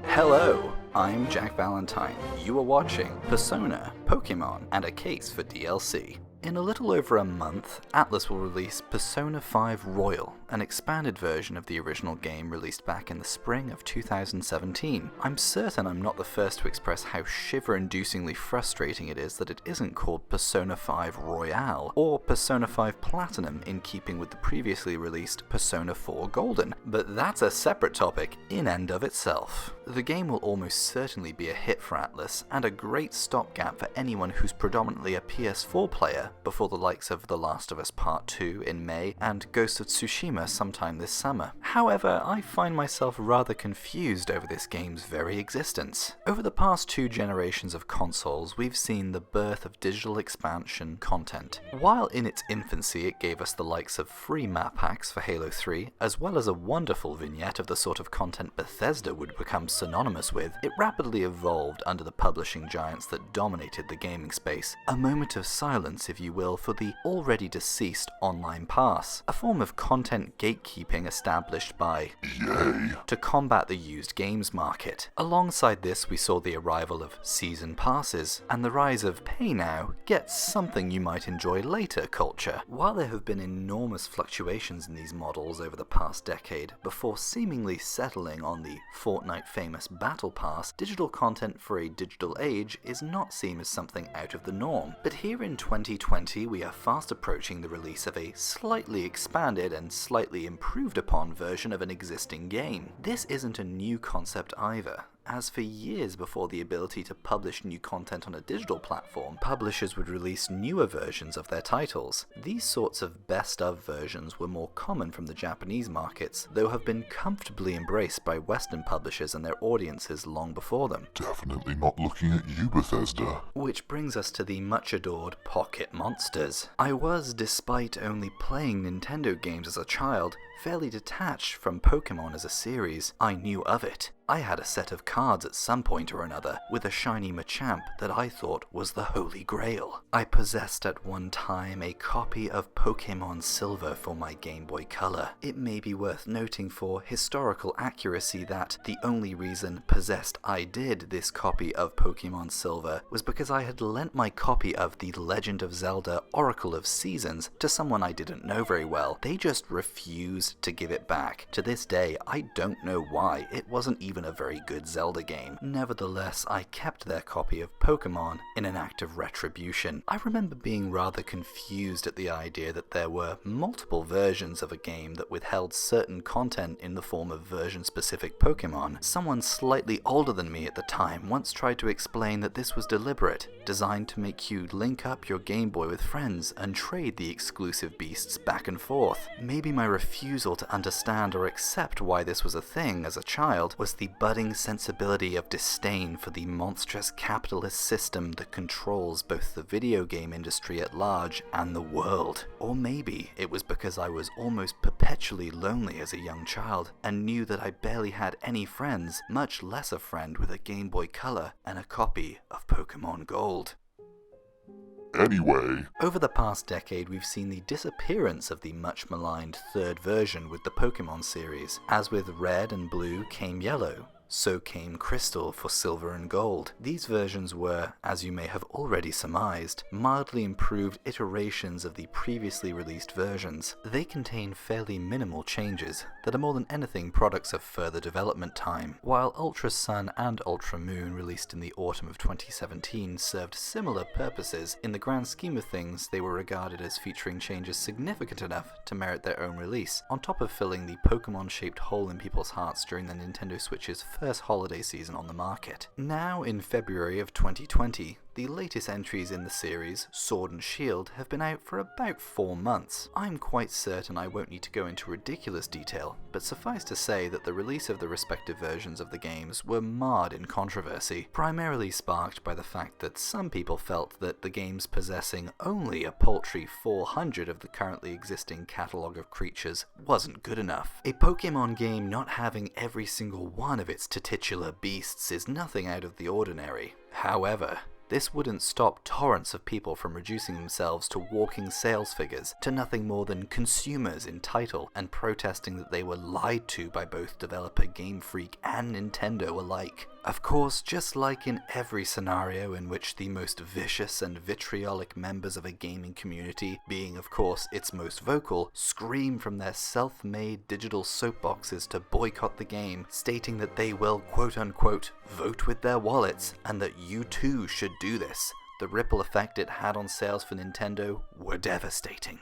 Hello, I'm Jack Valentine. You are watching Persona, Pokemon, and a Case for DLC. In a little over a month, Atlus will release Persona 5 Royal, an expanded version of the original game released back in the spring of 2017. I'm certain I'm not the first to express how shiver-inducingly frustrating it is that it isn't called Persona 5 Royale or Persona 5 Platinum in keeping with the previously released Persona 4 Golden, but that's a separate topic in and of itself. The game will almost certainly be a hit for Atlus, and a great stopgap for anyone who's predominantly a PS4 player before the likes of The Last of Us Part 2 in May and Ghost of Tsushima sometime this summer. However, I find myself rather confused over this game's very existence. Over the past 2 generations of consoles, we've seen the birth of digital expansion content. While in its infancy it gave us the likes of free map packs for Halo 3, as well as a wonderful vignette of the sort of content Bethesda would become synonymous with, it rapidly evolved under the publishing giants that dominated the gaming space. A moment of silence, if you will, for the already deceased Online Pass, a form of content gatekeeping established by EA to combat the used games market. Alongside this, we saw the arrival of season passes and the rise of pay now, get something you might enjoy later culture. While there have been enormous fluctuations in these models over the past decade, before seemingly settling on the Fortnite famous Battle Pass, digital content for a digital age is not seen as something out of the norm. But here in 2020, we are fast approaching the release of a slightly expanded and slightly improved upon version of an existing game. This isn't a new concept either, as for years before the ability to publish new content on a digital platform, publishers would release newer versions of their titles. These sorts of best-of versions were more common from the Japanese markets, though have been comfortably embraced by Western publishers and their audiences long before them. Definitely not looking at you, Bethesda. Which brings us to the much-adored Pocket Monsters. I was, despite only playing Nintendo games as a child, fairly detached from Pokemon as a series. I knew of it. I had a set of cards at some point or another with a shiny Machamp that I thought was the Holy Grail. I possessed at one time a copy of Pokémon Silver for my Game Boy Color. It may be worth noting for historical accuracy that the only reason possessed I did this copy of Pokémon Silver was because I had lent my copy of The Legend of Zelda Oracle of Seasons to someone I didn't know very well. They just refused to give it back. To this day, I don't know why. It wasn't even a very good Zelda game. Nevertheless, I kept their copy of Pokemon in an act of retribution. I remember being rather confused at the idea that there were multiple versions of a game that withheld certain content in the form of version-specific Pokemon. Someone slightly older than me at the time once tried to explain that this was deliberate, designed to make you link up your Game Boy with friends and trade the exclusive beasts back and forth. Maybe my refusal to understand or accept why this was a thing as a child was the budding sensibility of disdain for the monstrous capitalist system that controls both the video game industry at large and the world. Or maybe it was because I was almost perpetually lonely as a young child and knew that I barely had any friends, much less a friend with a Game Boy Color and a copy of Pokemon Gold. Anyway, over the past decade, we've seen the disappearance of the much maligned third version with the Pokemon series. As with Red and Blue came Yellow, so came Crystal for Silver and Gold. These versions were, as you may have already surmised, mildly improved iterations of the previously released versions. They contain fairly minimal changes that are more than anything products of further development time. While Ultra Sun and Ultra Moon, released in the autumn of 2017, served similar purposes, in the grand scheme of things they were regarded as featuring changes significant enough to merit their own release, on top of filling the Pokemon-shaped hole in people's hearts during the Nintendo Switch's first holiday season on the market. Now, in February of 2020, the latest entries in the series, Sword and Shield, have been out for about 4 months. I'm quite certain I won't need to go into ridiculous detail, but suffice to say that the release of the respective versions of the games were marred in controversy, primarily sparked by the fact that some people felt that the games possessing only a paltry 400 of the currently existing catalogue of creatures wasn't good enough. A Pokemon game not having every single one of its titular beasts is nothing out of the ordinary. However, This wouldn't stop torrents of people from reducing themselves to walking sales figures, to nothing more than consumers in title, and protesting that they were lied to by both developer Game Freak and Nintendo alike. Of course, just like in every scenario in which the most vicious and vitriolic members of a gaming community, being of course its most vocal, scream from their self-made digital soapboxes to boycott the game, stating that they will quote-unquote vote with their wallets and that you too should do this, the ripple effect it had on sales for Nintendo were devastating.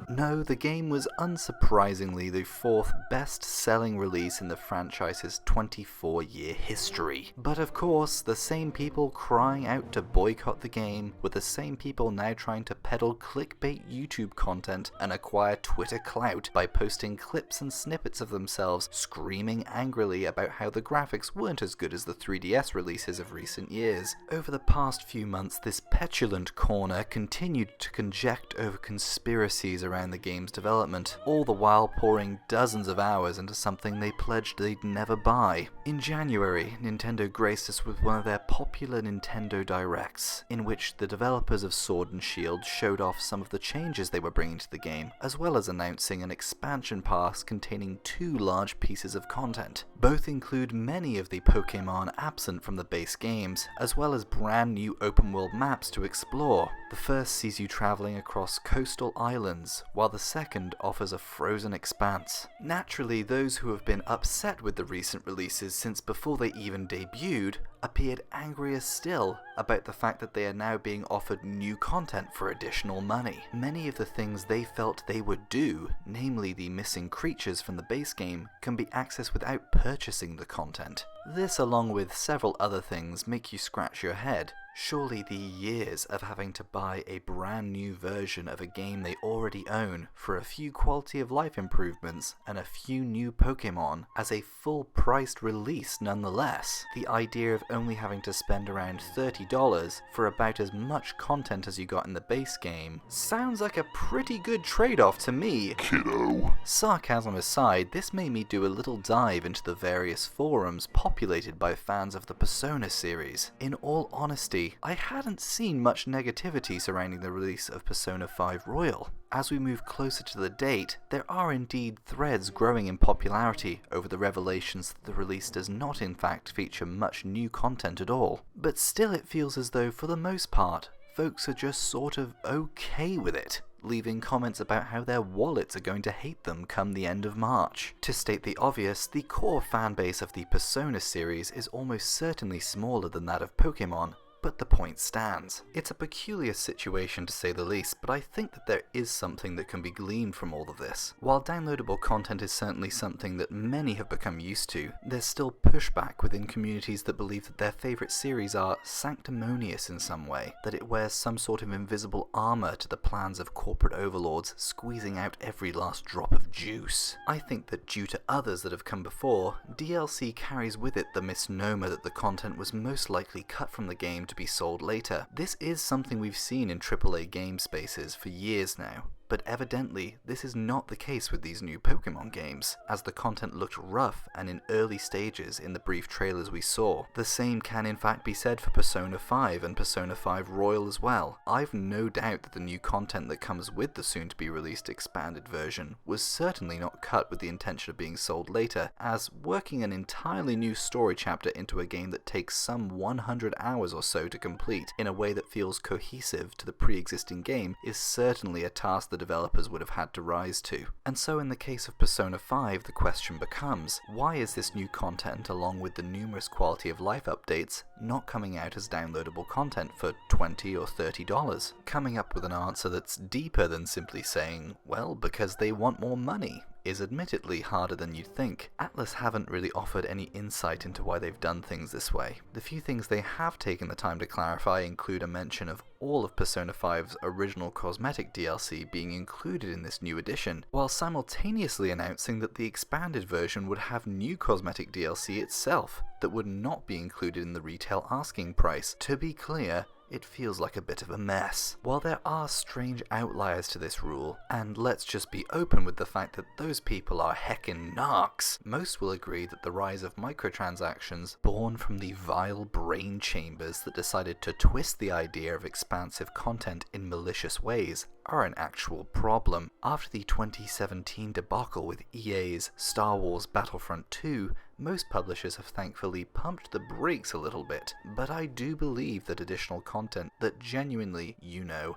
No, the game was unsurprisingly the fourth best-selling release in the franchise's 24-year history. But of course, the same people crying out to boycott the game were the same people now trying to peddle clickbait YouTube content and acquire Twitter clout by posting clips and snippets of themselves screaming angrily about how the graphics weren't as good as the 3DS releases of recent years. Over the past few months, this petulant corner continued to conject over conspiracies around the game's development, all the while pouring dozens of hours into something they pledged they'd never buy. In January, Nintendo graced us with one of their popular Nintendo Directs, in which the developers of Sword and Shield showed off some of the changes they were bringing to the game, as well as announcing an expansion pass containing 2 large pieces of content. Both include many of the POKéMON absent from the base games, as well as brand new open-world maps to explore. The first sees you travelling across coastal islands, while the second offers a frozen expanse. Naturally, those who have been upset with the recent releases since before they even debuted appeared angrier still about the fact that they are now being offered new content for additional money. Many of the things they felt they would do, namely the missing creatures from the base game, can be accessed without purchasing the content. This, along with several other things, make you scratch your head. Surely the years of having to buy a brand new version of a game they already own for a few quality of life improvements and a few new Pokémon as a full-priced release nonetheless. The idea of only having to spend around $30 for about as much content as you got in the base game sounds like a pretty good trade-off to me. Kiddo. Sarcasm aside, this made me do a little dive into the various forums populated by fans of the Persona series. In all honesty, I hadn't seen much negativity surrounding the release of Persona 5 Royal. As we move closer to the date, there are indeed threads growing in popularity over the revelations that the release does not in fact feature much new content at all. But still it feels as though, for the most part, folks are just sort of okay with it, leaving comments about how their wallets are going to hate them come the end of March. To state the obvious, the core fanbase of the Persona series is almost certainly smaller than that of Pokémon, but the point stands. It's a peculiar situation to say the least, but I think that there is something that can be gleaned from all of this. While downloadable content is certainly something that many have become used to, there's still pushback within communities that believe that their favourite series are sanctimonious in some way, that it wears some sort of invisible armour to the plans of corporate overlords squeezing out every last drop of juice. I think that due to others that have come before, DLC carries with it the misnomer that the content was most likely cut from the game to be sold later. This is something we've seen in AAA game spaces for years now. But evidently, this is not the case with these new Pokémon games, as the content looked rough and in early stages in the brief trailers we saw. The same can in fact be said for Persona 5 and Persona 5 Royal as well. I've no doubt that the new content that comes with the soon-to-be-released expanded version was certainly not cut with the intention of being sold later, as working an entirely new story chapter into a game that takes some 100 hours or so to complete in a way that feels cohesive to the pre-existing game is certainly a task that developers would have had to rise to. And so in the case of Persona 5, the question becomes, why is this new content, along with the numerous quality of life updates, not coming out as downloadable content for $20 or $30? Coming up with an answer that's deeper than simply saying, well, because they want more money, is admittedly harder than you'd think. Atlus haven't really offered any insight into why they've done things this way. The few things they have taken the time to clarify include a mention of all of Persona 5's original cosmetic DLC being included in this new edition, while simultaneously announcing that the expanded version would have new cosmetic DLC itself that would not be included in the retail asking price. To be clear, it feels like a bit of a mess. While there are strange outliers to this rule, and let's just be open with the fact that those people are heckin' narcs, most will agree that the rise of microtransactions, born from the vile brain chambers that decided to twist the idea of expansive content in malicious ways, are an actual problem. After the 2017 debacle with EA's Star Wars Battlefront 2, most publishers have thankfully pumped the brakes a little bit, but I do believe that additional content that genuinely,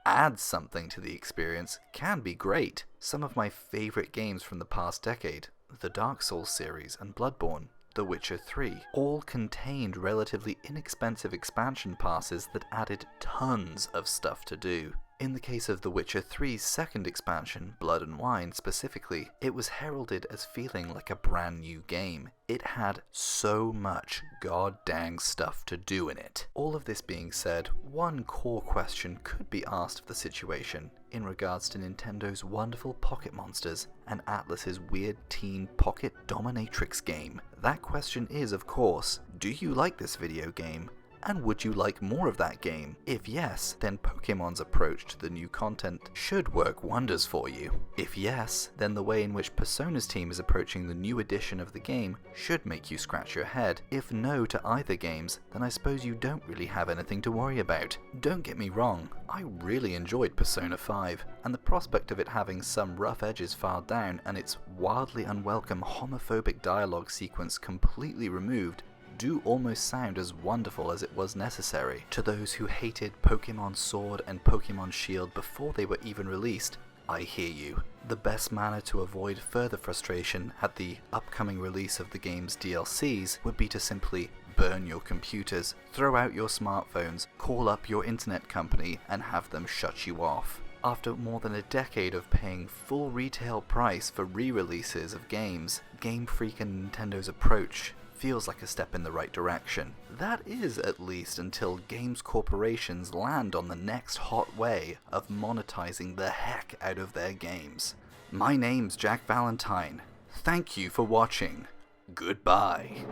adds something to the experience can be great. Some of my favourite games from the past decade, the Dark Souls series and Bloodborne, The Witcher 3, all contained relatively inexpensive expansion passes that added tons of stuff to do. In the case of The Witcher 3's second expansion, Blood and Wine specifically, it was heralded as feeling like a brand new game. It had so much goddamn stuff to do in it. All of this being said, one core question could be asked of the situation in regards to Nintendo's wonderful Pocket Monsters and Atlus's weird teen pocket dominatrix game. That question is, of course, do you like this video game? And would you like more of that game? If yes, then POKéMON's approach to the new content should work wonders for you. If yes, then the way in which Persona's team is approaching the new edition of the game should make you scratch your head. If no to either games, then I suppose you don't really have anything to worry about. Don't get me wrong, I really enjoyed Persona 5, and the prospect of it having some rough edges filed down and its wildly unwelcome homophobic dialogue sequence completely removed do almost sound as wonderful as it was necessary. To those who hated Pokémon Sword and Pokémon Shield before they were even released, I hear you. The best manner to avoid further frustration at the upcoming release of the game's DLCs would be to simply burn your computers, throw out your smartphones, call up your internet company, and have them shut you off. After more than a decade of paying full retail price for re-releases of games, Game Freak and Nintendo's approach feels like a step in the right direction. That is, at least, until games corporations land on the next hot way of monetizing the heck out of their games. My name's Jack Valentine. Thank you for watching. Goodbye.